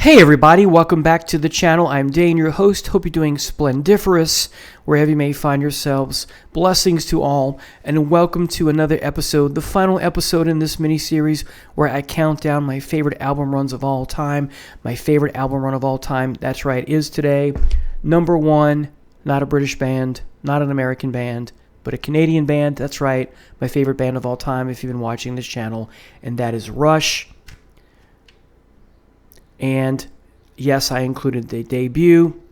Hey everybody, welcome back to the channel. I'm Dane, your host. Hope you're doing splendiferous wherever you may find yourselves. Blessings to all, and welcome to another episode, the final episode in this mini-series where I count down my favorite album runs of all time. My favorite album run of all time, that's right, is today number one, not a British band, not an American band, but a Canadian band. That's right, my favorite band of all time if you've been watching this channel, and that is Rush. And yes, I included the debut.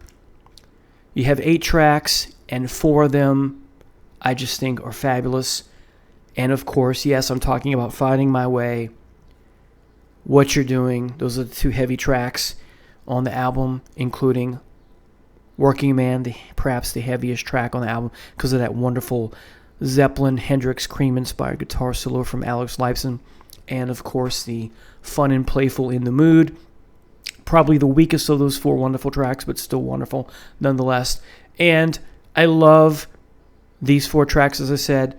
You have 8 tracks, and 4 of them I just think are fabulous. And of course, yes, I'm talking about Finding My Way, What You're Doing. Those are the 2 heavy tracks on the album, including Working Man, perhaps the heaviest track on the album because of that wonderful Zeppelin, Hendrix, Cream-inspired guitar solo from Alex Lifeson. And of course, the fun and playful In the Mood. Probably the weakest of those 4 wonderful tracks, but still wonderful nonetheless. And I love these 4 tracks, as I said,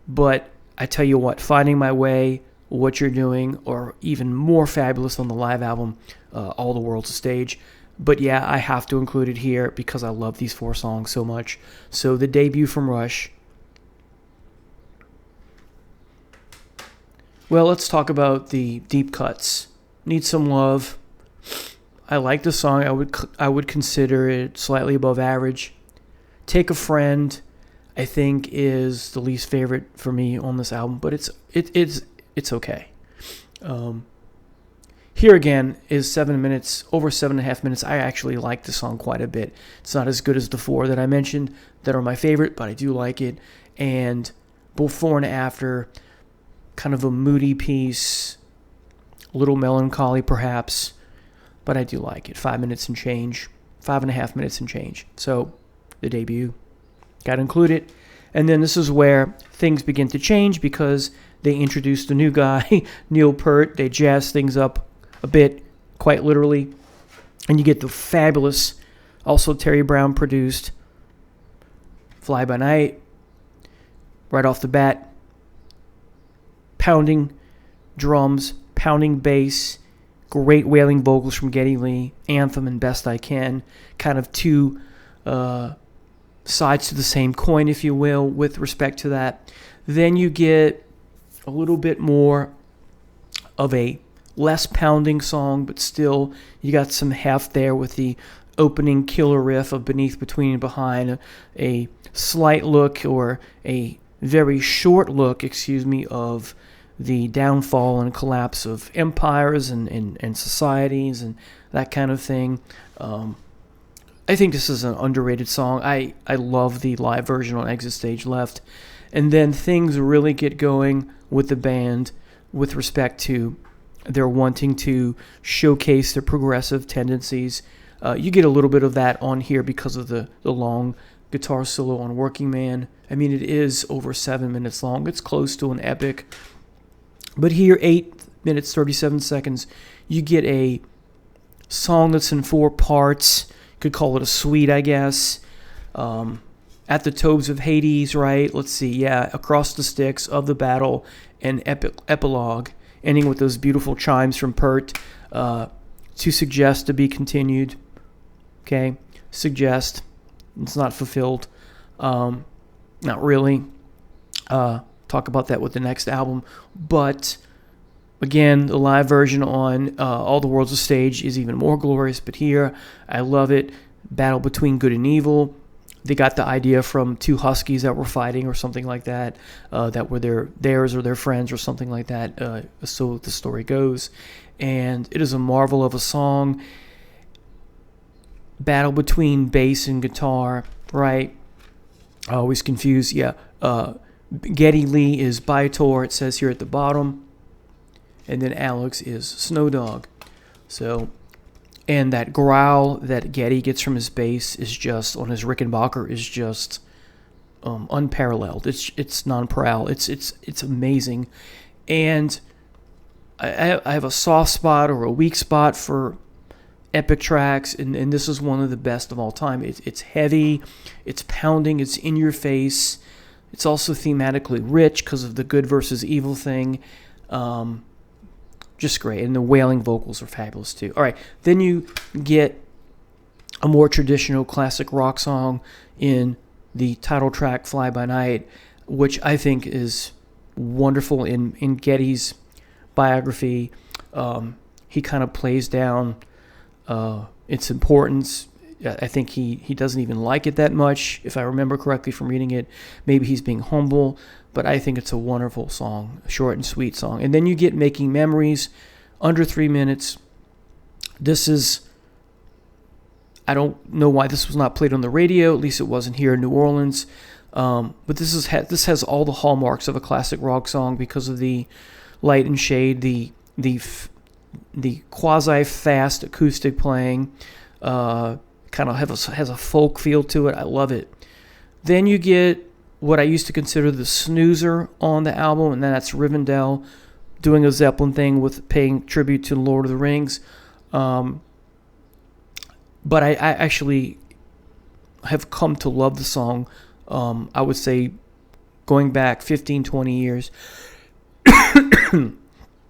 but I tell you what, Finding My Way, What You're Doing, are even more fabulous on the live album, All the World's a Stage. But yeah, I have to include it here because I love these 4 songs so much. So the debut from Rush. Well, let's talk about the deep cuts. Need Some Love. I like the song. I would consider it slightly above average. Take a Friend, I think, is the least favorite for me on this album, but it's okay. Here again is 7 minutes, over 7.5 minutes. I actually like the song quite a bit. It's not as good as the 4 that I mentioned that are my favorite, but I do like it. And Before and After, kind of a moody piece, a little melancholy perhaps. But I do like it. 5 minutes and change. 5.5 minutes and change. So, the debut. Got to include it. And then this is where things begin to change because they introduce the new guy, Neil Peart. They jazz things up a bit, quite literally. And you get the fabulous, also Terry Brown produced, Fly By Night. Right off the bat. Pounding drums, pounding bass. Great wailing vocals from Geddy Lee, Anthem and Best I Can. Kind of 2 sides to the same coin, if you will, with respect to that. Then you get a little bit more of a less pounding song, but still you got some heft there with the opening killer riff of Beneath, Between, and Behind. A slight look, or a very short look, of the downfall and collapse of empires and societies and that kind of thing. I think this is an underrated song. I love the live version on Exit Stage Left. And then things really get going with the band with respect to their wanting to showcase their progressive tendencies. You get a little bit of that on here because of the long guitar solo on Working Man. I mean, it is over 7 minutes long. It's close to an epic. But here, 8 minutes, 37 seconds, you get a song that's in 4 parts. You could call it a suite, I guess. At the Toves of Hades, right? Let's see, yeah. Across the Sticks, Of the Battle, and Epilogue, ending with those beautiful chimes from Peart. To Suggest, To Be Continued. Okay? Suggest. It's not fulfilled. Not really. Talk about that with the next album. But again, the live version on All the World's a Stage is even more glorious. But here, I love it. Battle Between Good and Evil. They got the idea from 2 huskies that were fighting or something like that. That were theirs or their friends or something like that. So the story goes. And it is a marvel of a song. Battle between bass and guitar, right? I always confuse. Yeah. Geddy Lee is Bytor, it says here at the bottom. And then Alex is Snow Dog. So, and that growl that Geddy gets from his bass is just, on his Rickenbacker, is just unparalleled. It's non-prowl. It's amazing. And I have a soft spot or a weak spot for epic tracks, and this is one of the best of all time. It's heavy, it's pounding, it's in your face. It's also thematically rich because of the good versus evil thing. just great. And the wailing vocals are fabulous too. All right, then you get a more traditional classic rock song in the title track, Fly By Night, which I think is wonderful. In Geddy's biography, he kind of plays down its importance. I think he doesn't even like it that much, if I remember correctly from reading it. Maybe he's being humble, but I think it's a wonderful song, a short and sweet song. And then you get Making Memories, under 3 minutes. This is, I don't know why this was not played on the radio, at least it wasn't here in New Orleans. But this has all the hallmarks of a classic rock song because of the light and shade, the quasi-fast acoustic playing, kind of has a folk feel to it. I love it. Then you get what I used to consider the snoozer on the album, and that's Rivendell doing a Zeppelin thing with paying tribute to Lord of the Rings. But I actually have come to love the song, I would say, going back 15, 20 years.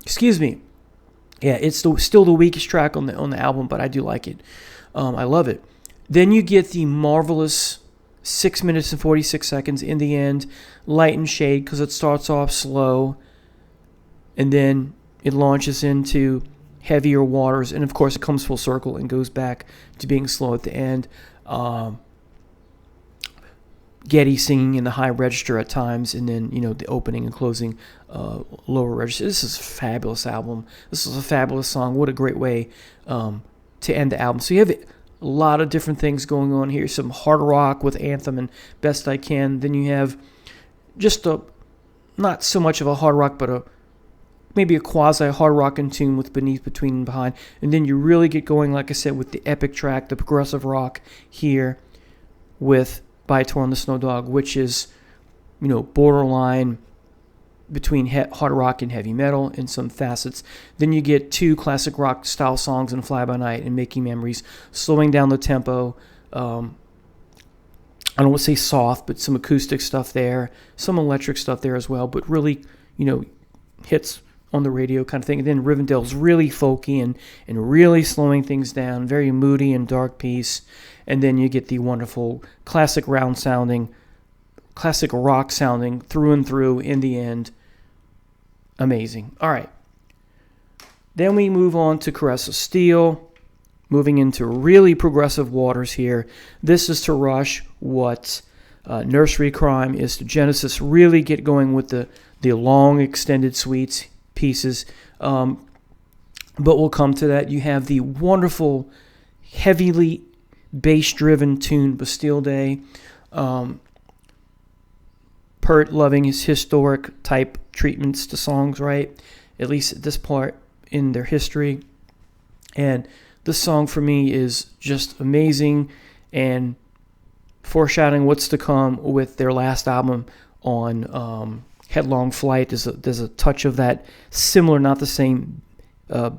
Excuse me. Yeah, it's still the weakest track on the album, but I do like it. I love it. Then you get the marvelous 6 minutes and 46 seconds in the end, light and shade, because it starts off slow, and then it launches into heavier waters, and of course it comes full circle and goes back to being slow at the end. Geddy singing in the high register at times, and then the opening and closing lower register. This is a fabulous album. This is a fabulous song. What a great way to end the album. So you have a lot of different things going on here. Some hard rock with Anthem and Best I Can. Then you have just not so much of a hard rock, but maybe a quasi hard rock in tune with Beneath, Between, and Behind. And then you really get going, like I said, with the epic track, the progressive rock here with By Tor and the Snow Dog, which is borderline between hard rock and heavy metal in some facets. Then you get two classic rock style songs in Fly By Night and Making Memories, slowing down the tempo. I don't want to say soft, but some acoustic stuff there, some electric stuff there as well, but really, hits on the radio kind of thing. And then Rivendell's really folky and really slowing things down, very moody and dark piece. And then you get the wonderful classic rock sounding through and through in the end. Amazing. All right. Then we move on to Caress of Steel, moving into really progressive waters here. This is to Rush what Nursery Crime is to Genesis. Really get going with the long extended suites pieces. But we'll come to that. You have the wonderful, heavily bass-driven tune Bastille Day. Pert loving his historic type treatments to songs, right? At least at this part in their history. And this song for me is just amazing and foreshadowing what's to come with their last album on Headlong Flight. There's a touch of that similar, not the same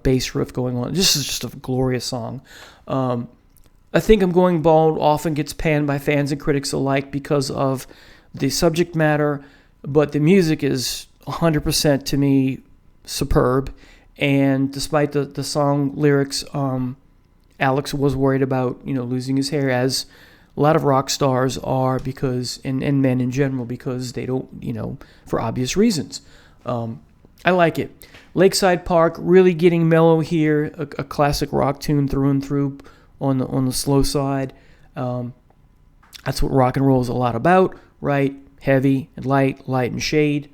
bass riff going on. This is just a glorious song. I think I'm Going Bald often gets panned by fans and critics alike because of the subject matter, but the music is 100% to me superb. And despite the song lyrics, Alex was worried about losing his hair, as a lot of rock stars are, because and men in general, because they don't for obvious reasons. I like it. Lakeside Park really getting mellow here, a classic rock tune through and through on the slow side. That's what rock and roll is a lot about, right? Heavy and light and shade,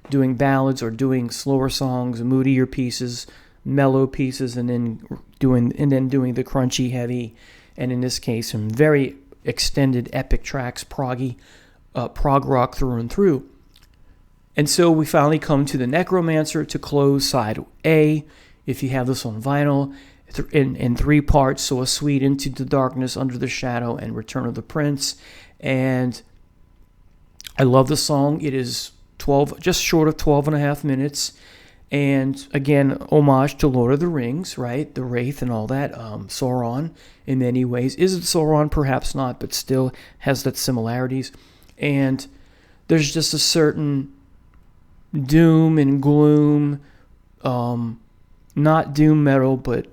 doing ballads or doing slower songs, moodier pieces, mellow pieces, and then doing the crunchy, heavy, and in this case, some very extended epic tracks, prog rock through and through. And so we finally come to the Necromancer to close side A. If you have this on vinyl, in 3 parts, so a suite Into the Darkness, Under the Shadow, and Return of the Prince. And I love the song. It is just short of 12 and a half minutes. And again, homage to Lord of the Rings, right? The Wraith and all that. Sauron in many ways. Is it Sauron? Perhaps not, but still has that similarities. And there's just a certain doom and gloom, not doom metal, but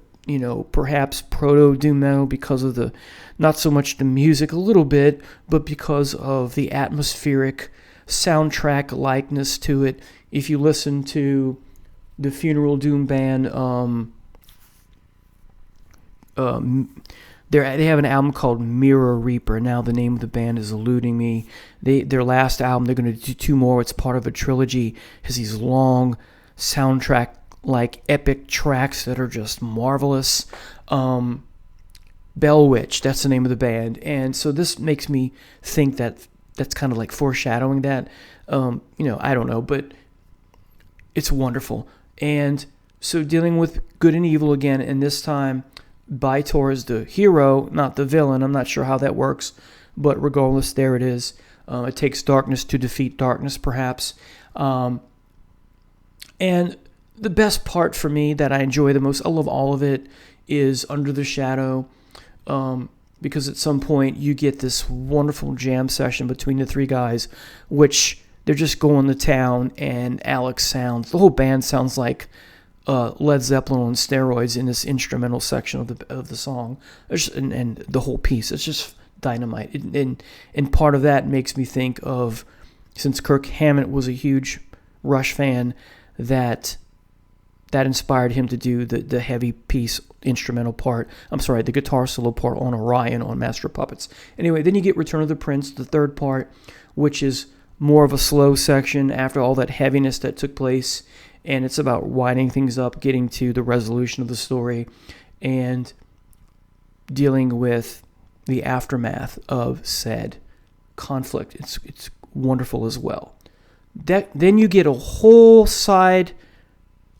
perhaps proto doom metal because of not so much the music a little bit, but because of the atmospheric soundtrack likeness to it. If you listen to the Funeral Doom band, they have an album called Mirror Reaper. Now the name of the band is eluding me. Their last album, they're going to do 2 more. It's part of a trilogy. Has these long soundtrack like epic tracks that are just marvelous. Bell Witch, that's the name of the band. And so this makes me think that that's kind of like foreshadowing that. I don't know, but it's wonderful. And so dealing with good and evil again, and this time Baitor is the hero, not the villain. I'm not sure how that works, but regardless, there it is. It takes darkness to defeat darkness, perhaps. And the best part for me that I enjoy the most, I love all of it, is Under the Shadow, because at some point you get this wonderful jam session between the 3 guys, which they're just going to town, and the whole band sounds like Led Zeppelin on steroids in this instrumental section of the song, and the whole piece. It's just dynamite, and part of that makes me think of, since Kirk Hammett was a huge Rush fan, that inspired him to do the heavy piece instrumental part. The guitar solo part on Orion on Master of Puppets. Anyway, then you get Return of the Prince, the 3rd part, which is more of a slow section after all that heaviness that took place, and it's about winding things up, getting to the resolution of the story, and dealing with the aftermath of said conflict. It's wonderful as well. Then you get a whole side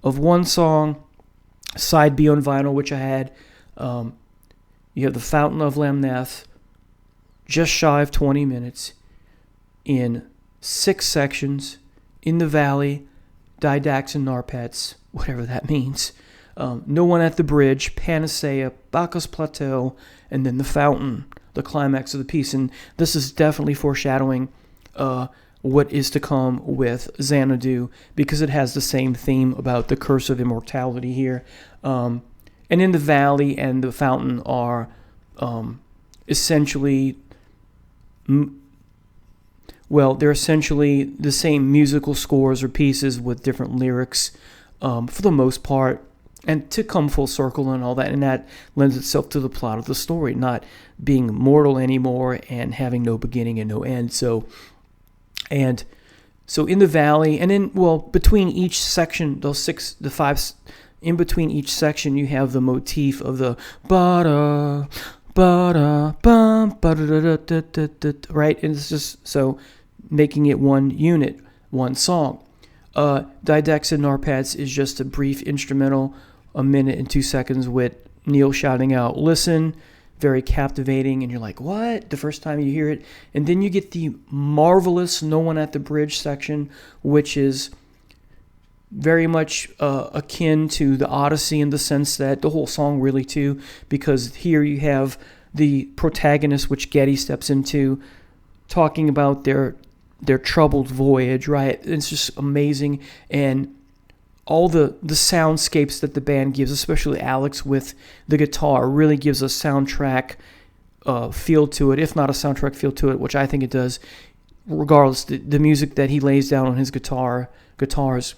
of one song, side B on vinyl, which I had. You have The Fountain of Lamneth, just shy of 20 minutes, in 6 sections, In the Valley, Didax and Narpets, whatever that means. No One at the Bridge, Panacea, Bacchus Plateau, and then The Fountain, the climax of the piece. And this is definitely foreshadowing what is to come with Xanadu, because it has the same theme about the curse of immortality here. And In the Valley and The Fountain are essentially... they're essentially the same musical scores or pieces with different lyrics for the most part, and to come full circle and all that, and that lends itself to the plot of the story, not being mortal anymore and having no beginning and no end. So In the Valley, and then, between each section, in between each section, you have the motif of the ba-da, ba-da, bum, ba-da-da-da-da-da, right? And it's just so making it one unit, one song. Didax and Narpets is just a brief instrumental, 1 minute and 2 seconds, with Neil shouting out, "Listen," very captivating, and you're like, what? The first time you hear it. And then you get the marvelous No One at the Bridge section, which is very much akin to the Odyssey in the sense that the whole song really too, because here you have the protagonist, which Geddy steps into, talking about their troubled voyage, right? It's just amazing. And all the soundscapes that the band gives, especially Alex with the guitar, really gives a soundtrack feel to it, if not a soundtrack feel to it, which I think it does. Regardless, the music that he lays down on his guitars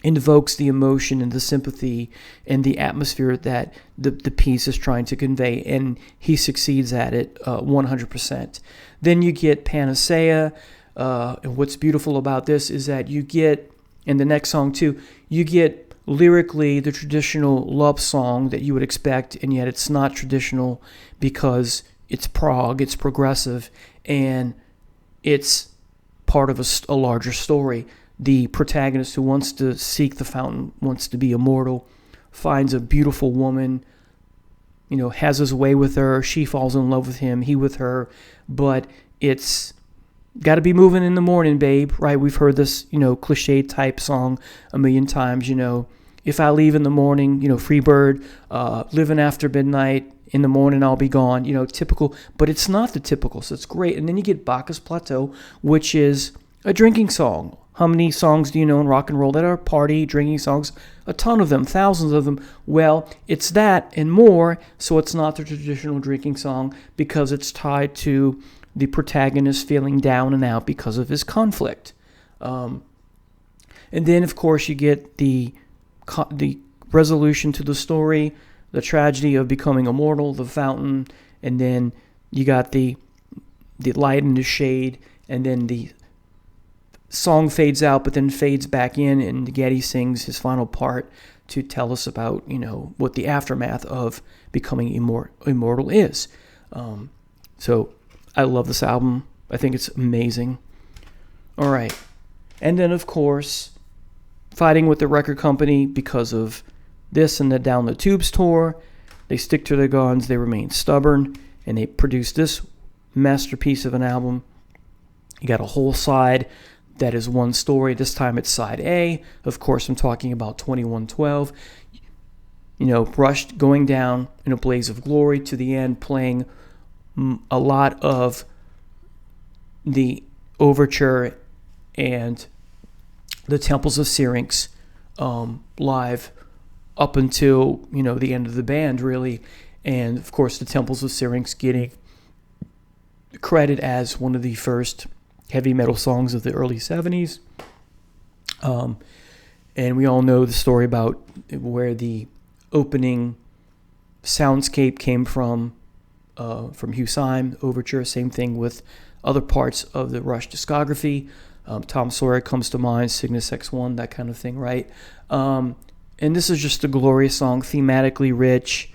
invokes the emotion and the sympathy and the atmosphere that the piece is trying to convey, and he succeeds at it 100%. Then you get Panacea, and what's beautiful about this is that you get, in the next song too, you get lyrically the traditional love song that you would expect, and yet it's not traditional because it's prog, it's progressive, and it's part of a larger story. The protagonist who wants to seek the fountain, wants to be immortal, finds a beautiful woman, has his way with her. She falls in love with him, he with her, but it's got to be moving in the morning, babe, right? We've heard this, cliche type song a million times, if I leave in the morning, free bird, living after midnight, in the morning I'll be gone, typical, but it's not the typical, so it's great. And then you get Bacchus Plateau, which is A drinking song. How many songs do you know in rock and roll that are party drinking songs? A ton of them, thousands of them. Well, it's that and more, so it's not the traditional drinking song because it's tied to the protagonist feeling down and out because of his conflict. And then, of course, you get the resolution to the story, the tragedy of becoming immortal, the fountain, and then you got the light and the shade, and then the song fades out, but then fades back in, and Geddy sings his final part to tell us about, what the aftermath of becoming immortal is. So I love this album. I think it's amazing. All right. And then, of course, fighting with the record company because of this and the Down the Tubes tour. They stick to their guns. They remain stubborn, and they produce this masterpiece of an album. You got a whole side that is one story. This time it's side A. Of course, I'm talking about 2112. Rush going down in a blaze of glory to the end, playing a lot of the overture and the Temples of Syrinx live up until, the end of the band, really. And, of course, the Temples of Syrinx getting credit as one of the first heavy metal songs of the early 70s. And we all know the story about where the opening soundscape came from Hugh Syme overture. Same thing with other parts of the Rush discography. Tom Sawyer comes to mind, Cygnus X1, that kind of thing, right? And this is just a glorious song, thematically rich,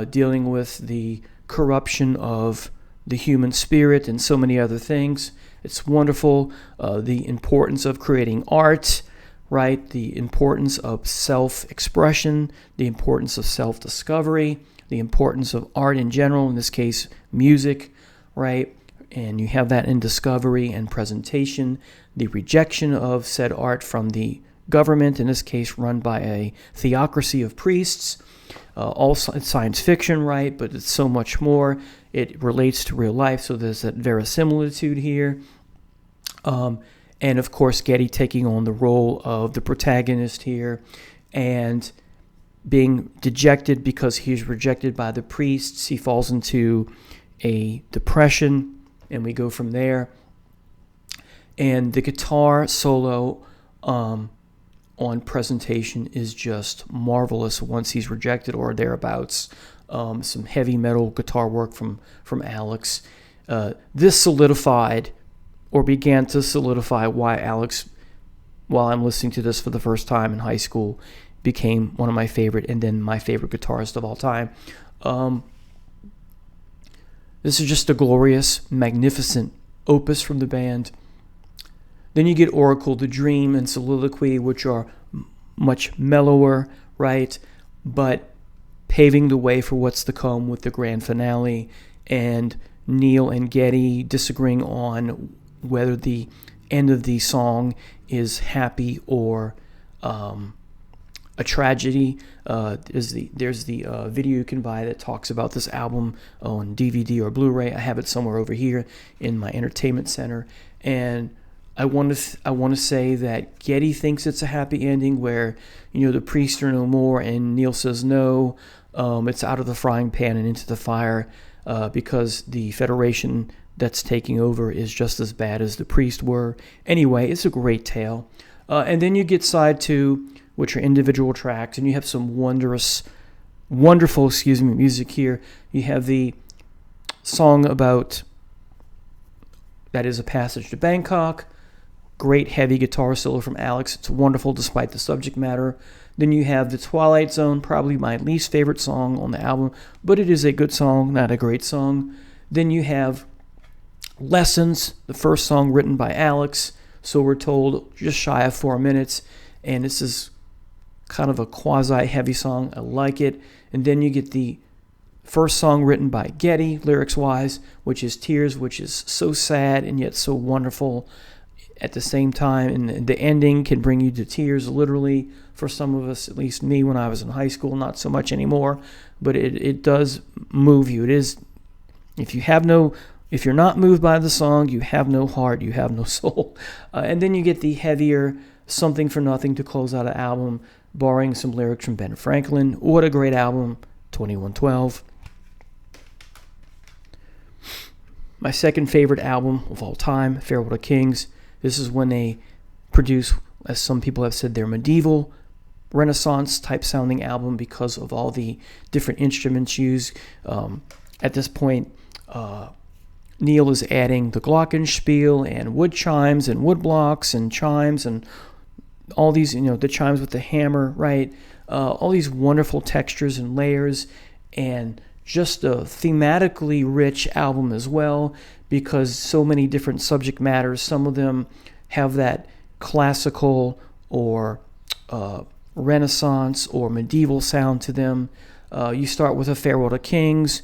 dealing with the corruption of the human spirit and so many other things. It's wonderful. The importance of creating art, right? The importance of self-expression, the importance of self-discovery, the importance of art in general, in this case, music, right? And you have that in discovery and presentation, the rejection of said art from the government, in this case run by a theocracy of priests. Also, it's science fiction, right? But it's so much more. It relates to real life, so there's that verisimilitude here. And of course, Geddy taking on the role of the protagonist here and being dejected because he's rejected by the priests. He falls into a depression, and we go from there. And the guitar solo on presentation is just marvelous once he's rejected or thereabouts. Some heavy metal guitar work from Alex. This solidified or began to solidify why Alex, while I'm listening to this for the first time in high school, became one of my favorite and then my favorite guitarist of all time. This is just a glorious, magnificent opus from the band. Then you get Oracle, The Dream, and Soliloquy, which are much mellower, right? But paving the way for what's to come with the grand finale, and Neil and Geddy disagreeing on whether the end of the song is happy or a tragedy. There's the video you can buy that talks about this album on DVD or Blu-ray. I have it somewhere over here in my entertainment center, and I want to say that Geddy thinks it's a happy ending where, the priests are no more, and Neil says no, it's out of the frying pan and into the fire, because the Federation that's taking over is just as bad as the priests were. Anyway, it's a great tale. And then you get side 2, which are individual tracks, and you have some wonderful music here. You have the song about that is A Passage to Bangkok. Great heavy guitar solo from Alex. It's wonderful despite the subject matter. Then you have The Twilight Zone, probably my least favorite song on the album, but it is a good song, not a great song. Then you have Lessons, the first song written by Alex, so we're told, just shy of 4 minutes, and this is kind of a quasi-heavy song. I like it. And then you get the first song written by Geddy, lyrics-wise, which is Tears, which is so sad and yet so wonderful at the same time. And the ending can bring you to tears, literally, for some of us, at least me when I was in high school, not so much anymore, but it does move you. It is, if you have no if you're not moved by the song, you have no heart, you have no soul. And then you get the heavier Something for Nothing to close out an album, borrowing some lyrics from Ben Franklin. What a great album, 2112. My second favorite album of all time, Farewell to Kings. This is when they produce, as some people have said, their medieval Renaissance type sounding album because of all the different instruments used. At this point, Neil is adding the glockenspiel and wood chimes and wood blocks and chimes and all these, the chimes with the hammer, right? All these wonderful textures and layers, and just a thematically rich album as well, because so many different subject matters. Some of them have that classical or Renaissance or medieval sound to them. You start with A Farewell to Kings,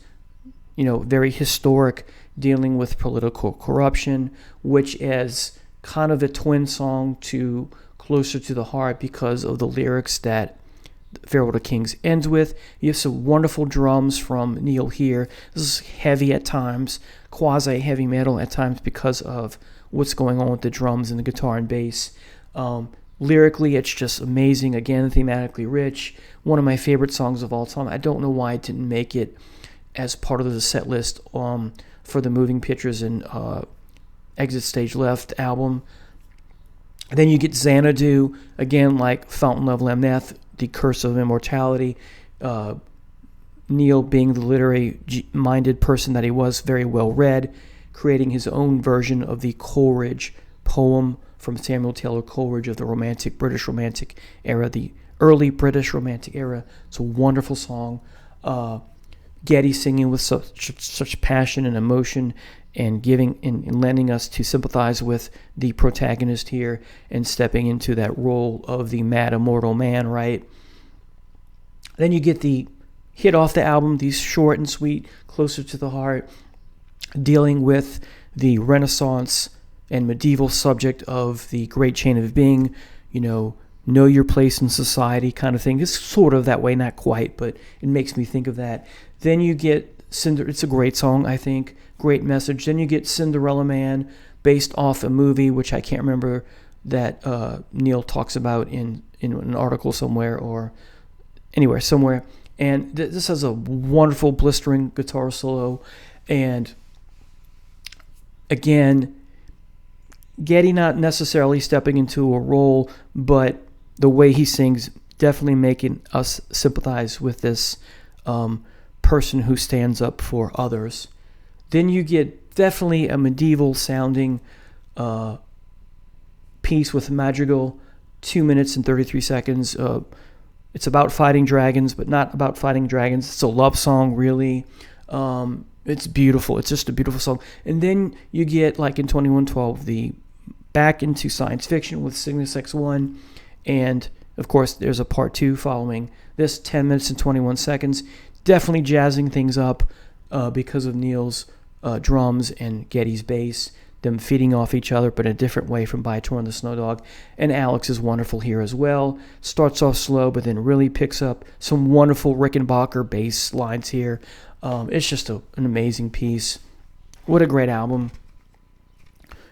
very historic, dealing with political corruption, which is kind of a twin song to Closer to the Heart because of the lyrics that Farewell to Kings ends with. You have some wonderful drums from Neil here. This is heavy at times, quasi-heavy metal at times because of what's going on with the drums and the guitar and bass. Lyrically, it's just amazing. Again, thematically rich. One of my favorite songs of all time. I don't know why it didn't make it as part of the set list for the Moving Pictures and Exit Stage Left album. Then you get Xanadu, again, like Fountain of Lamneth, The Curse of Immortality. Neil, being the literary-minded person that he was, very well read, creating his own version of the Coleridge poem from Samuel Taylor Coleridge of the British Romantic era, the early British Romantic era. It's a wonderful song. Geddy singing with such passion and emotion, and giving and lending us to sympathize with the protagonist here and stepping into that role of the mad immortal man, right? Then you get the hit off the album, these short and sweet, Closer to the Heart, dealing with the Renaissance and medieval subject of the Great Chain of Being, know your place in society kind of thing. It's sort of that way, not quite, but it makes me think of that. Then you get it's a great song, I think. Great message. Then you get Cinderella Man, based off a movie, which I can't remember, that Neil talks about in an article somewhere or anywhere, somewhere. And this has a wonderful, blistering guitar solo. And again, Geddy not necessarily stepping into a role, but the way he sings definitely making us sympathize with this person who stands up for others. Then you get definitely a medieval sounding piece with Madrigal, 2 minutes and 33 seconds. It's about fighting dragons, but not about fighting dragons. It's a love song, really. It's beautiful. It's just a beautiful song. And then you get, like in 2112, the back into science fiction with Cygnus X1. And, of course, there's a part 2 following this, 10 minutes and 21 seconds. Definitely jazzing things up because of Neil's drums and Geddy's bass, them feeding off each other, but in a different way from By Tor and the Snow Dog. And Alex is wonderful here as well. Starts off slow, but then really picks up some wonderful Rickenbacker bass lines here. It's just an amazing piece. What a great album.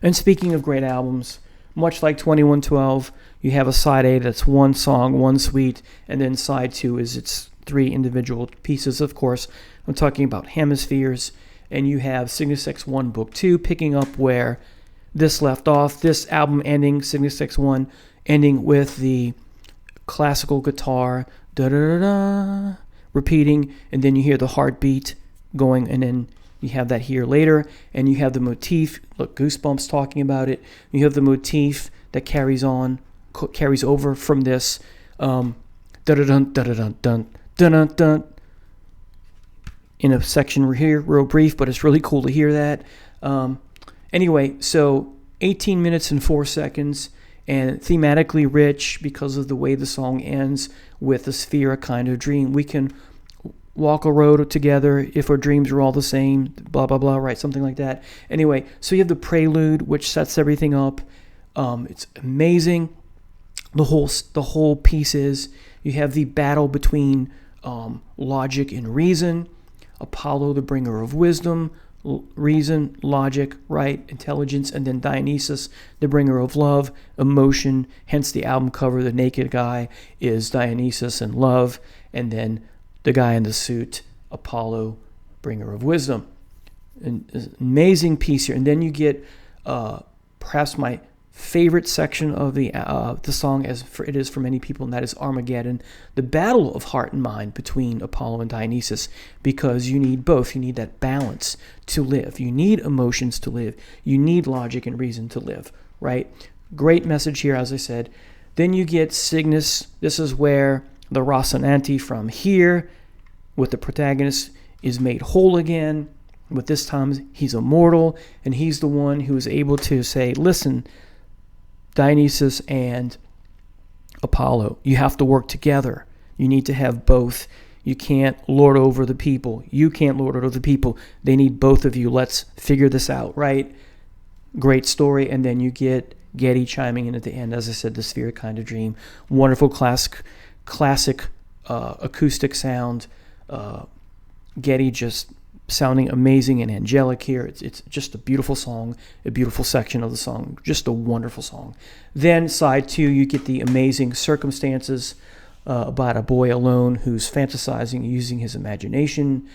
And speaking of great albums, much like 2112, you have a side A that's one song, one suite, and then side 2 is its 3 individual pieces. Of course, I'm talking about Hemispheres, and you have Cygnus X1 Book 2 picking up where this left off. This album ending, Cygnus X1, ending with the classical guitar, da-da-da-da, repeating, and then you hear the heartbeat going, and then you have that here later, and you have the motif. Look, Goosebumps talking about it. You have the motif that carries over from this da-da-dun, da-da-dun, dun, dun-dun-dun, in a section here, real brief, but it's really cool to hear that. Anyway, so 18 minutes and 4 seconds, and thematically rich because of the way the song ends with a sphere, a kind of dream. We can walk a road together if our dreams are all the same, blah, blah, blah, right? Something like that. Anyway, so you have the prelude, which sets everything up. It's amazing. The whole piece is, you have the battle between logic and reason, Apollo, the bringer of wisdom, reason, logic, right, intelligence, and then Dionysus, the bringer of love, emotion. Hence the album cover, the naked guy is Dionysus and love, and then the guy in the suit, Apollo, bringer of wisdom. An amazing piece here. And then you get perhaps my favorite section of the song, as for it is for many people, and that is Armageddon, the battle of heart and mind between Apollo and Dionysus, because you need both. You need that balance to live. You need emotions to live. You need logic and reason to live, right? Great message here, as I said. Then you get Cygnus. This is where the Rocinante from here with the protagonist is made whole again, but this time he's immortal, and he's the one who is able to say, listen, Dionysus and Apollo, you have to work together. You need to have both. You can't lord over the people. You can't lord over the people. They need both of you. Let's figure this out, right? Great story. And then you get Getty chiming in at the end. As I said, the sphere kind of dream. Wonderful classic acoustic sound. Getty just sounding amazing and angelic here. It's just a beautiful song, a beautiful section of the song, just a wonderful song. Then side 2, you get the amazing Circumstances about a boy alone who's fantasizing, using his imagination.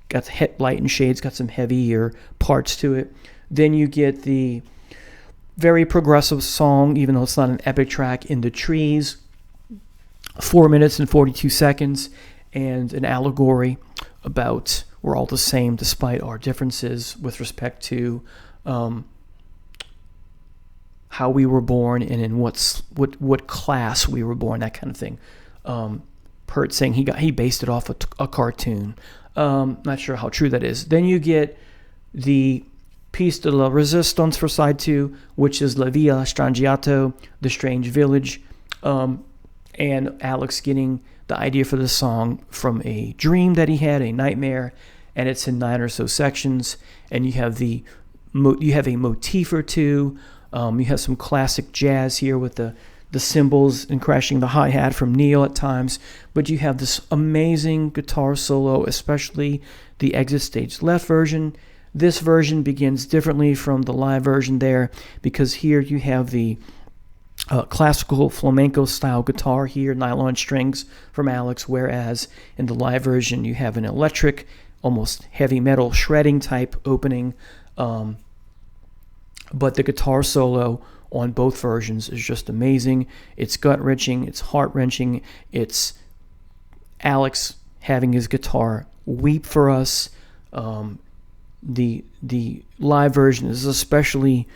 Got light and shades, got some heavier parts to it. Then you get the very progressive song, even though it's not an epic track, In the Trees, 4 minutes and 42 seconds, and an allegory about we're all the same despite our differences with respect to how we were born and in what class we were born, that kind of thing. Pert saying he based it off a cartoon. Not sure how true that is. Then you get the Piece de la Resistance for side 2, which is La Villa Strangiato, the strange village, and Alex getting the idea for the song from a dream that he had, a nightmare, and it's in 9 or so sections. And you have a motif or two. You have some classic jazz here with the cymbals and crashing the hi-hat from Neil at times, but you have this amazing guitar solo, especially the Exit Stage Left version. This version begins differently from the live version there, because here you have the classical flamenco style guitar here, nylon strings from Alex, whereas in the live version you have an electric, almost heavy metal shredding type opening. But the guitar solo on both versions is just amazing. It's gut-wrenching, it's heart-wrenching, it's Alex having his guitar weep for us. The live version is especially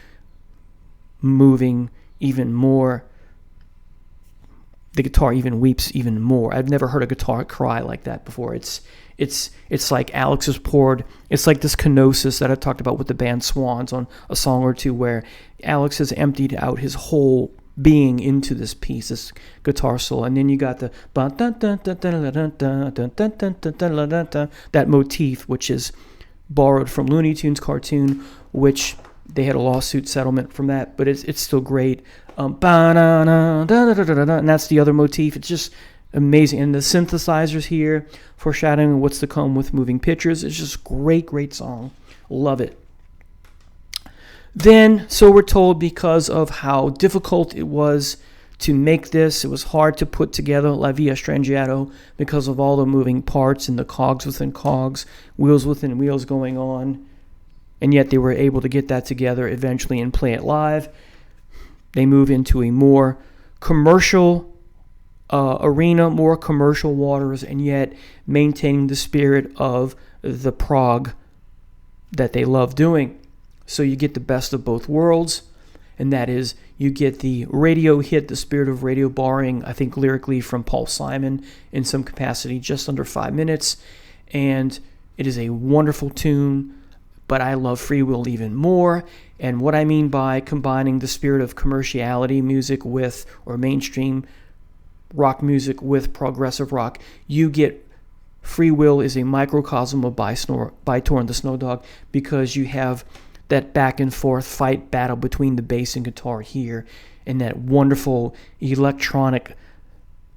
moving even more. The guitar even weeps even more. I've never heard a guitar cry like that before. It's like Alex has poured. It's like this kenosis that I talked about with the band Swans on a song or two, where Alex has emptied out his whole being into this piece, this guitar solo. And then you got the that motif, which is borrowed from Looney Tunes cartoon, which they had a lawsuit settlement from that, but it's still great. And that's the other motif. It's just amazing. And the synthesizers here, foreshadowing what's to come with moving pictures. It's just great song. Love it. Then, so we're told, because of how difficult it was to make this, it was hard to put together La Villa Strangiato because of all the moving parts and the cogs within cogs, wheels within wheels going on. And yet they were able to get that together eventually and play it live. They move into a more commercial arena, more commercial waters, and yet maintaining the spirit of the prog that they love doing. So you get the best of both worlds, and that is you get the radio hit, the spirit of radio, borrowing, I think, lyrically from Paul Simon in some capacity, just under 5 minutes. And it is a wonderful tune, but I love Free Will even more. And what I mean by combining the spirit of commerciality music with, or mainstream rock music with progressive rock, you get Free Will is a microcosm of By Torn the Snow Dog, because you have that back and forth fight battle between the bass and guitar here, and that wonderful electronic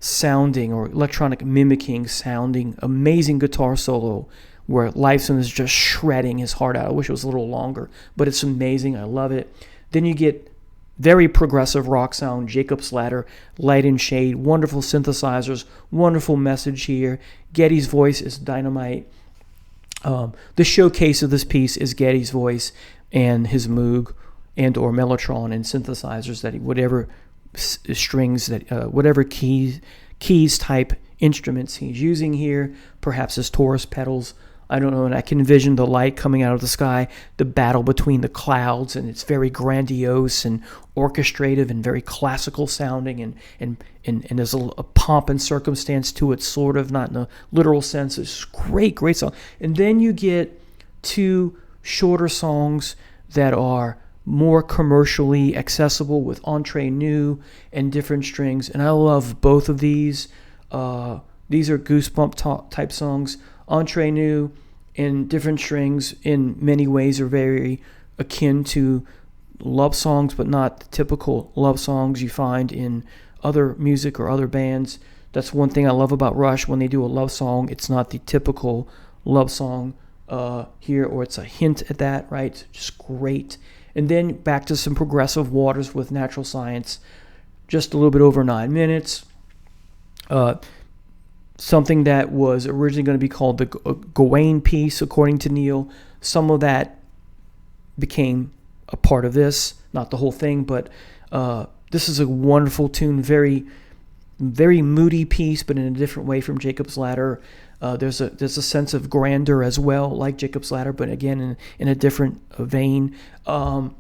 sounding or electronic mimicking sounding amazing guitar solo where Lifeson is just shredding his heart out. I wish it was a little longer, but it's amazing. I love it. Then you get very progressive rock sound, Jacob's Ladder, Light and Shade, wonderful synthesizers, wonderful message here. Geddy's voice is dynamite. The showcase of this piece is Geddy's voice and his Moog and or Mellotron and synthesizers, that whatever strings, that whatever keys type instruments he's using here, perhaps his Taurus pedals, I don't know, and I can envision the light coming out of the sky, the battle between the clouds, and it's very grandiose and orchestrative and very classical sounding, and there's a pomp and circumstance to it, sort of, not in a literal sense. It's great song. And then you get two shorter songs that are more commercially accessible with Entre Nous and different strings, and I love both of these. These are goosebump type songs. Entre Nous and different strings in many ways are very akin to love songs, but not the typical love songs you find in other music or other bands. That's one thing I love about Rush. When they do a love song, it's not the typical love song here, or it's a hint at that, right? Just great. And then back to some progressive waters with Natural Science, just a little bit over 9 minutes. Something that was originally going to be called the Gawain piece, according to Neil. Some of that became a part of this, not the whole thing, but this is a wonderful tune, very, very moody piece, but in a different way from Jacob's Ladder. There's a sense of grandeur as well, like Jacob's Ladder, but again in a different vein. And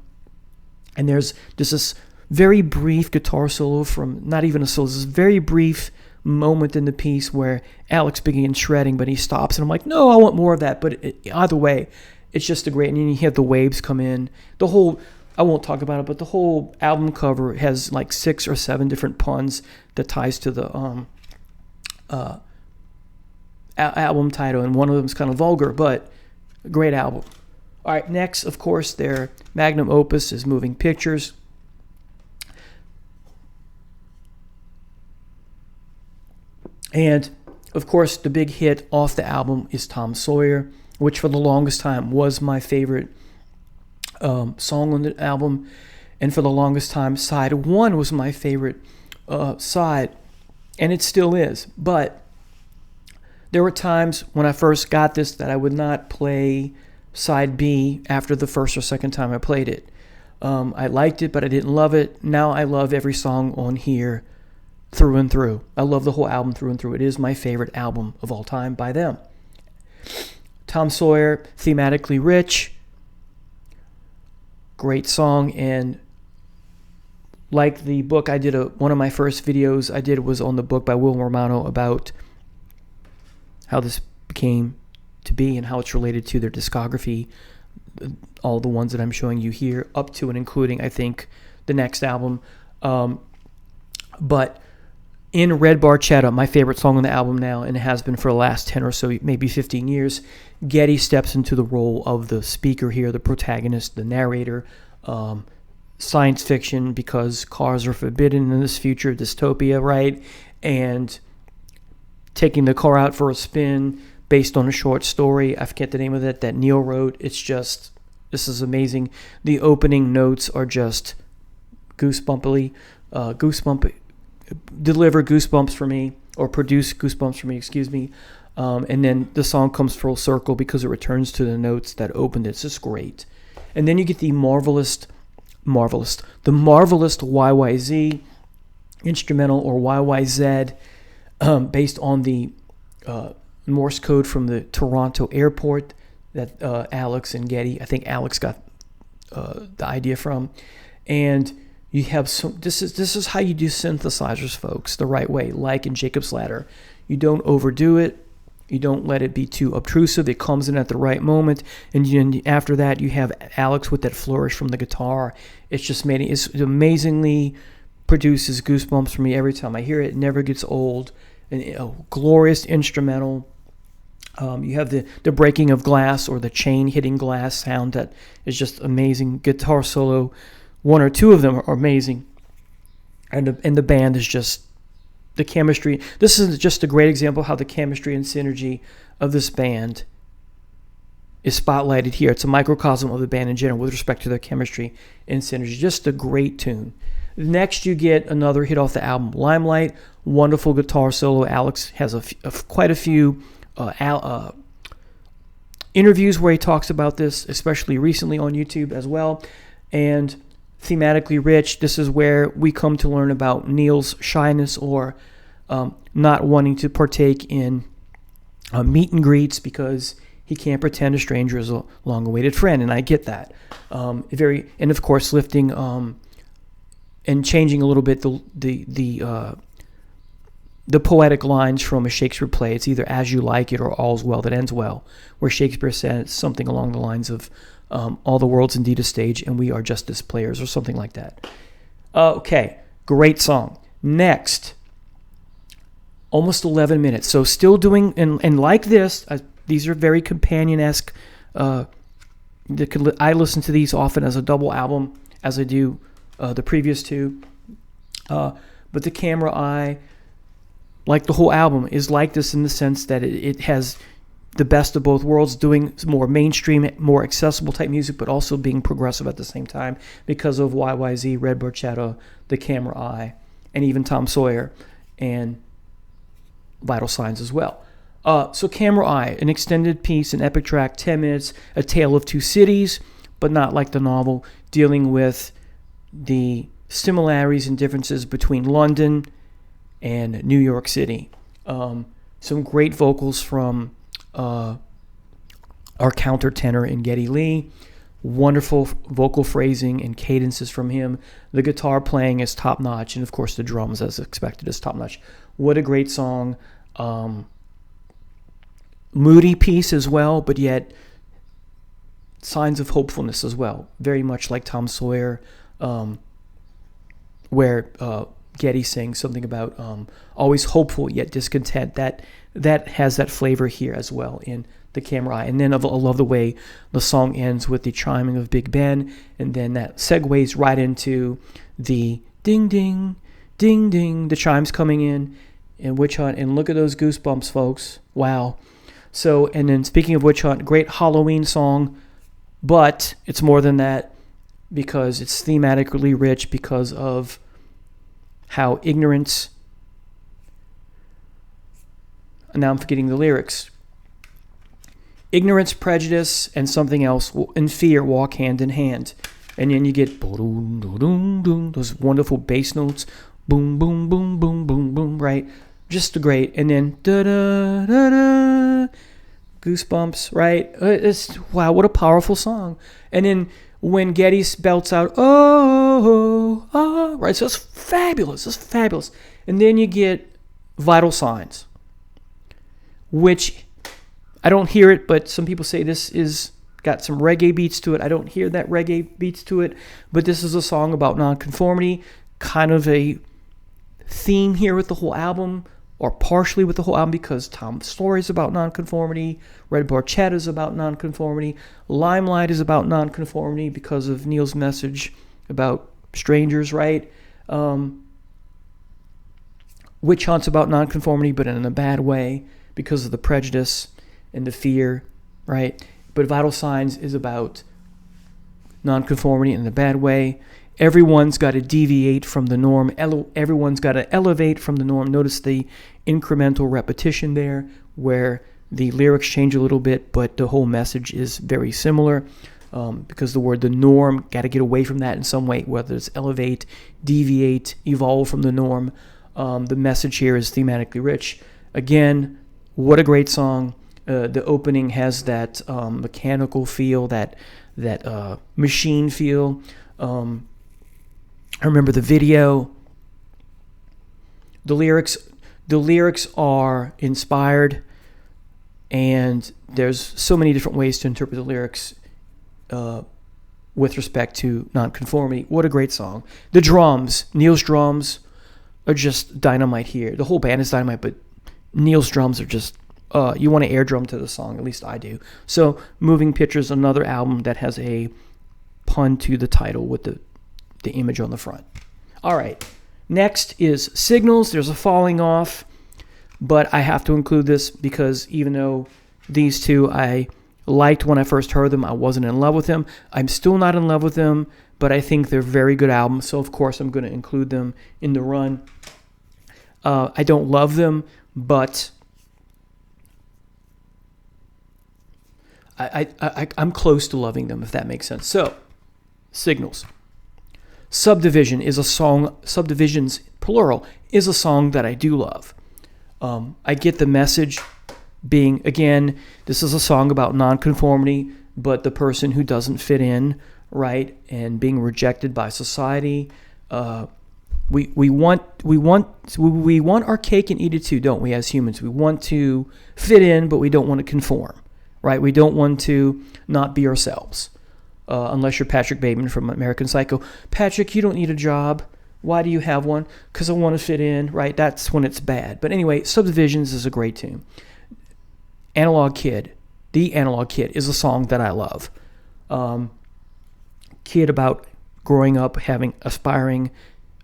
there's just this very brief guitar solo from, not even a solo, this very brief moment in the piece where Alex begins shredding, but he stops, and I'm like, no, I want more of that. But either way, it's just a great, and then you have the waves come in. The whole, I won't talk about it, but the whole album cover has like 6 or 7 different puns that ties to the album title, and one of them is kind of vulgar, but a great album. All right, next, of course, their magnum opus is Moving Pictures. And, of course, the big hit off the album is Tom Sawyer, which for the longest time was my favorite song on the album. And for the longest time, side 1 was my favorite side, and it still is. But there were times when I first got this that I would not play side B after the first or second time I played it. I liked it, but I didn't love it. Now I love every song on here through and through. I love the whole album through and through. It is my favorite album of all time by them. Tom Sawyer, thematically rich, great song, and like the book, I did one of my first videos I did was on the book by Will Romano about how this became to be and how it's related to their discography, all the ones that I'm showing you here, up to and including, I think, the next album. But in Red Barchetta, my favorite song on the album now, and it has been for the last 10 or so, maybe 15 years, Geddy steps into the role of the speaker here, the protagonist, the narrator. Science fiction, because cars are forbidden in this future dystopia, right? And taking the car out for a spin based on a short story. I forget the name of it that Neil wrote. It's just, this is amazing. The opening notes are just deliver goosebumps for me, or produce goosebumps for me, excuse me. And then the song comes full circle because it returns to the notes that opened it. It's just great. And then you get the marvelous YYZ instrumental, or YYZ, based on the Morse code from the Toronto airport that Alex and Geddy, I think Alex got the idea from. And you have some, this is how you do synthesizers, folks, the right way, like in Jacob's Ladder. You don't overdo it. You don't let it be too obtrusive. It comes in at the right moment. And after that, you have Alex with that flourish from the guitar. It's just it amazingly produces goosebumps for me every time I hear it. It never gets old. A glorious instrumental. You have the breaking of glass, or the chain hitting glass sound that is just amazing. Guitar solo, 1 or 2 of them are amazing. And the band is just, the chemistry. This is just a great example of how the chemistry and synergy of this band is spotlighted here. It's a microcosm of the band in general with respect to their chemistry and synergy. Just a great tune. Next, you get another hit off the album, Limelight. Wonderful guitar solo. Alex has quite a few interviews where he talks about this, especially recently on YouTube as well. And thematically rich, this is where we come to learn about Neil's shyness or not wanting to partake in meet and greets because he can't pretend a stranger is a long-awaited friend, and I get that. And of course, lifting and changing a little bit the poetic lines from a Shakespeare play. It's either "As you like it" or "All's well that ends well," where Shakespeare says something along the lines of "All the world's indeed a stage, and we are just as players," or something like that. Okay, great song. Next, almost 11 minutes. So still doing and like this. These are very companion-esque. I listen to these often as a double album, as I do the previous two. But the Camera Eye, like the whole album, is like this in the sense that it has the best of both worlds, doing more mainstream, more accessible type music, but also being progressive at the same time because of YYZ, Red Barchetta, the Camera Eye, and even Tom Sawyer and Vital Signs as well. So Camera Eye, an extended piece, an epic track, 10 minutes, a tale of two cities, but not like the novel, dealing with the similarities and differences between London and New York City. Some great vocals from our countertenor in Geddy Lee. Wonderful vocal phrasing and cadences from him. The guitar playing is top-notch, and of course the drums, as expected, is top-notch. What a great song. Moody piece as well, but yet signs of hopefulness as well. Very much like Tom Sawyer, where Geddy sings something about always hopeful yet discontent. That has that flavor here as well in the Camera Eye. And then I love the way the song ends with the chiming of Big Ben, and then that segues right into the ding ding, ding ding, the chimes coming in Witch Hunt. And look at those goosebumps, folks. Wow. So, and then speaking of Witch Hunt, great Halloween song, but it's more than that because it's thematically rich because of how ignorance, and now I'm forgetting the lyrics, ignorance, prejudice, and something else, and fear walk hand in hand. And then you get those wonderful bass notes, boom, boom, boom, boom, boom, boom, right? Just great. And then da-da-da-da, goosebumps, right? Wow, what a powerful song. And then when Geddy belts out, oh, right? So it's fabulous. And then you get Vital Signs, which I don't hear it, but some people say this is got some reggae beats to it. I don't hear that reggae beats to it, but this is a song about nonconformity, kind of a theme here with the whole album, or partially with the whole album, because Tom Sawyer is about nonconformity, Red Barchetta is about nonconformity, Limelight is about nonconformity because of Neil's message about strangers, right? Witch Hunt's about nonconformity, but in a bad way because of the prejudice and the fear, right? But Vital Signs is about nonconformity in a bad way. Everyone's got to deviate from the norm. Everyone's got to elevate from the norm. Notice the incremental repetition there where the lyrics change a little bit, but the whole message is very similar because the norm, got to get away from that in some way, whether it's elevate, deviate, evolve from the norm. The message here is thematically rich. Again, what a great song. The opening has that mechanical feel, that machine feel. I remember the video. The lyrics are inspired, and there's so many different ways to interpret the lyrics with respect to nonconformity. What a great song. The drums, Neil's drums are just dynamite here. The whole band is dynamite, but Neil's drums are just, you want to air drum to the song, at least I do. So Moving Pictures, another album that has a pun to the title with the image on the front. All right. Next is Signals. There's a falling off, but I have to include this because even though these two I liked when I first heard them. I wasn't in love with them. I'm still not in love with them, but I think they're very good albums. So, of course, I'm going to include them in the run. I don't love them, but I'm close to loving them, if that makes sense. So, Signals. Subdivisions, plural, is a song that I do love. I get the message being, again, this is a song about nonconformity, but the person who doesn't fit in, right, and being rejected by society. We want our cake and eat it too, don't we, as humans? We want to fit in, but we don't want to conform, right? We don't want to not be ourselves. Unless you're Patrick Bateman from American Psycho. Patrick, you don't need a job. Why do you have one? Because I want to fit in, right? That's when it's bad. But anyway, Subdivisions is a great tune. Analog Kid, The Analog Kid, is a song that I love. Kid about growing up, aspiring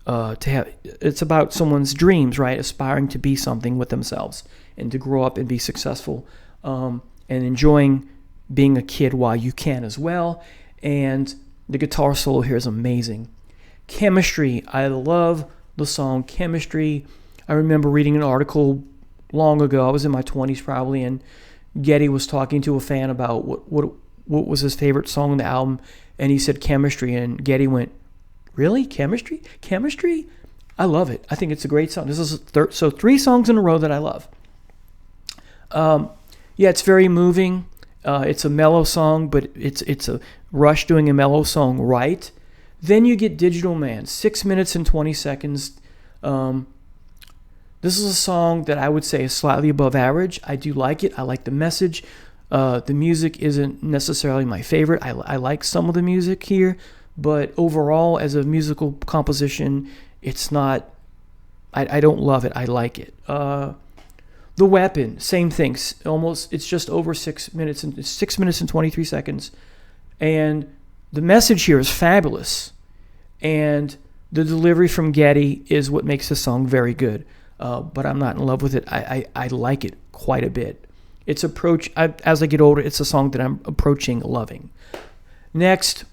to have. It's about someone's dreams, right? Aspiring to be something with themselves and to grow up and be successful, and enjoying being a kid while you can as well. And the guitar solo here is amazing. Chemistry. I love the song Chemistry. I remember reading an article long ago. I was in my 20s probably, and Geddy was talking to a fan about what was his favorite song on the album, and he said Chemistry, and Geddy went, "Really? Chemistry? Chemistry? I love it. I think it's a great song." This is so 3 songs in a row that I love. Yeah, it's very moving. It's a mellow song, but it's a Rush doing a mellow song right. Then you get Digital Man, 6 minutes and 20 seconds. This is a song that I would say is slightly above average. I do like it. I like the message. The music isn't necessarily my favorite. I like some of the music here, but overall, as a musical composition, it's not. I don't love it. I like it. The Weapon, same thing. It's just over 6 minutes and 6 minutes and 23 seconds. And the message here is fabulous. And the delivery from Geddy is what makes the song very good. But I'm not in love with it. I like it quite a bit. As I get older, it's a song that I'm approaching loving. Next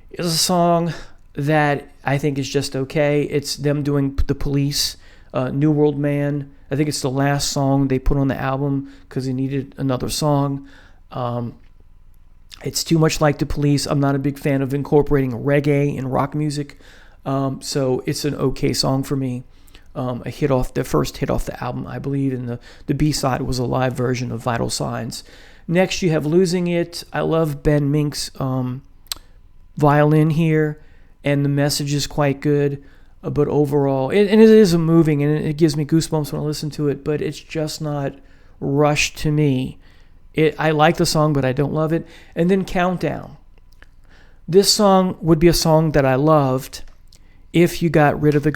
is a song that I think is just okay. It's them doing The Police, New World Man. I think it's the last song they put on the album because they needed another song. It's too much like The Police. I'm not a big fan of incorporating reggae in rock music, so it's an okay song for me. The first hit off the album, I believe, and the B-side was a live version of Vital Signs. Next, you have Losing It. I love Ben Mink's violin here, and the message is quite good. But overall, and it is moving, and it gives me goosebumps when I listen to it, but it's just not Rush to me. I like the song, but I don't love it. And then Countdown. This song would be a song that I loved if you got rid of the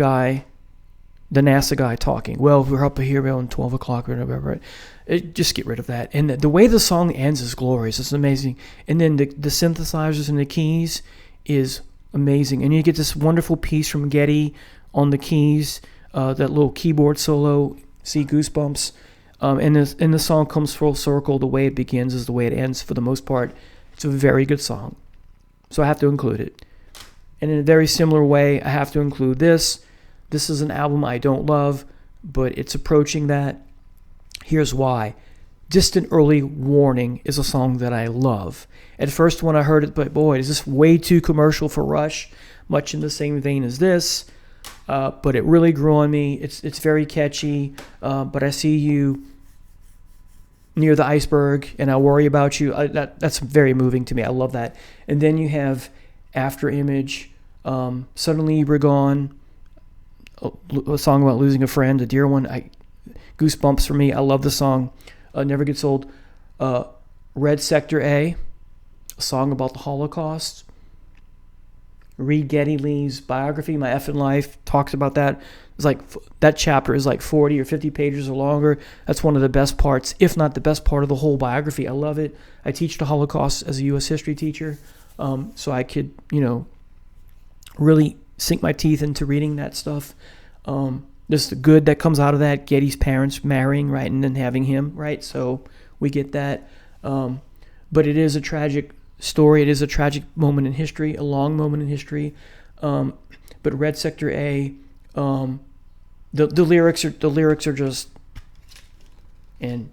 NASA guy talking. Well, we're up here around 12 o'clock or whatever. Just get rid of that. And the way the song ends is glorious. It's amazing. And then the synthesizers and the keys is amazing. And you get this wonderful piece from Geddy on the keys, that little keyboard solo. See, goosebumps. And the song comes full circle. The way it begins is the way it ends for the most part. It's a very good song. So I have to include it. And in a very similar way, I have to include this. This is an album I don't love, but it's approaching that. Here's why. Distant Early Warning is a song that I love. At first when I heard it, but boy, is this way too commercial for Rush, much in the same vein as this. But it really grew on me. It's very catchy, but I see you near the iceberg and I worry about you. That's very moving to me. I love that. And then you have After Image, Suddenly You Were Gone, a song about losing a friend, a dear one. Goosebumps for me. I love the song. Never Gets Old. Red Sector A song about the Holocaust. Read Geddy Lee's biography, My Effin' Life, talks about that. It's like that chapter is like 40 or 50 pages or longer. That's one of the best parts, if not the best part of the whole biography. I love it. I teach the Holocaust as a U.S. history teacher, so I could, really sink my teeth into reading that stuff. There's the good that comes out of that. Geddy's parents marrying, right, and then having him, right? So we get that. but it is a tragic story. It is a tragic moment in history, a long moment in history. But Red Sector A, the lyrics are just, and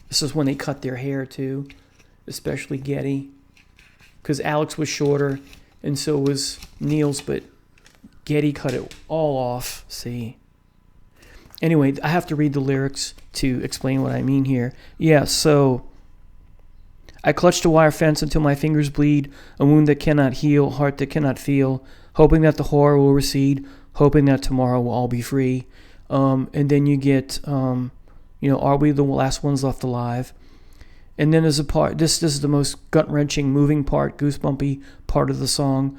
this is when they cut their hair too, especially Geddy, because Alex was shorter and so was Niels, but Geddy cut it all off. See. Anyway, I have to read the lyrics to explain what I mean here. Yeah, so I clutch the wire fence until my fingers bleed, a wound that cannot heal, heart that cannot feel, hoping that the horror will recede, hoping that tomorrow we'll all be free. And then you get, are we the last ones left alive? And then there's a part, this is the most gut-wrenching, moving part, goosebumpy part of the song.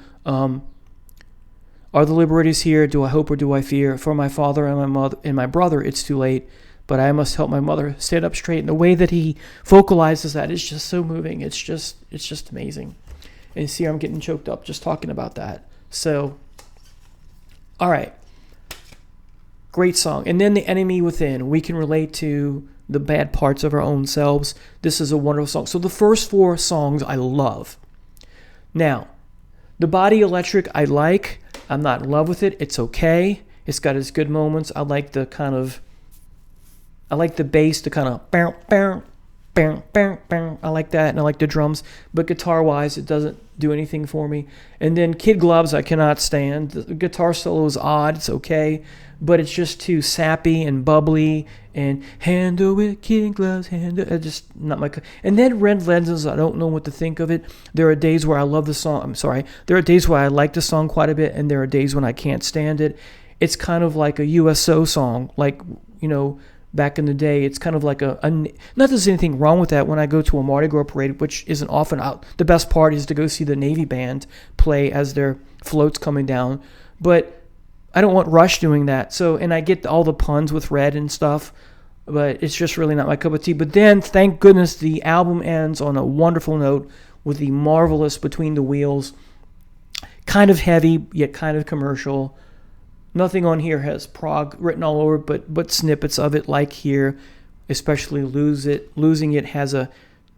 Are the liberators here? Do I hope or do I fear? For my father and my mother and my brother, it's too late. But I must help my mother stand up straight. And the way that he vocalizes that is just so moving. It's just amazing. And you see, I'm getting choked up just talking about that. So, all right. Great song. And then The Enemy Within. We can relate to the bad parts of our own selves. This is a wonderful song. So the first 4 songs I love. Now, The Body Electric I like. I'm not in love with it. It's okay. It's got its good moments. I like the bass, the kind of bow, bow, bow, bow, bow. I like that, and I like the drums. But guitar-wise, it doesn't do anything for me. And then Kid Gloves, I cannot stand. The guitar solo is odd. It's okay, but it's just too sappy and bubbly. And handle it, Kid Gloves, handle it. Just not my. And then Red Lenses, I don't know what to think of it. There are days where I love the song. I'm sorry. There are days where I like the song quite a bit, and there are days when I can't stand it. It's kind of like a USO song, like, back in the day. It's kind of like not that there's anything wrong with that when I go to a Mardi Gras parade, which isn't often out. The best part is to go see the Navy band play as their float's coming down. But I don't want Rush doing that. So, and I get all the puns with Red and stuff, but it's just really not my cup of tea. But then, thank goodness, the album ends on a wonderful note with the marvelous Between the Wheels. Kind of heavy, yet kind of commercial. Nothing on here has prog written all over, but snippets of it, like here, especially Losing It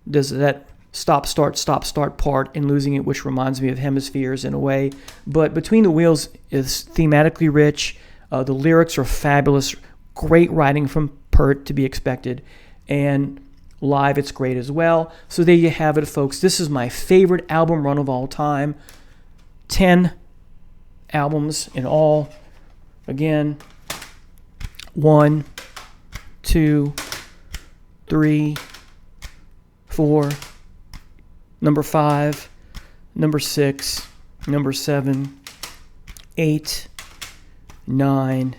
does that stop start part in Losing It, which reminds me of Hemispheres in a way. But Between the Wheels is thematically rich. The lyrics are fabulous. Great writing from Pert, to be expected, and live it's great as well. So there you have it, folks. This is my favorite album run of all time. 10 albums in all. Again, 1, 2, 3, 4, number 5, number 6, number 7, 8, 9,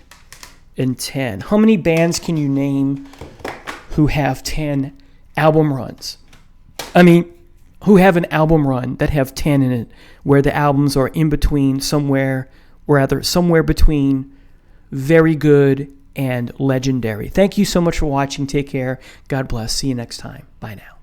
and 10. How many bands can you name who have 10 album runs? I mean, who have an album run that have 10 in it, where the albums are in between somewhere between very good and legendary. Thank you so much for watching. Take care. God bless. See you next time. Bye now.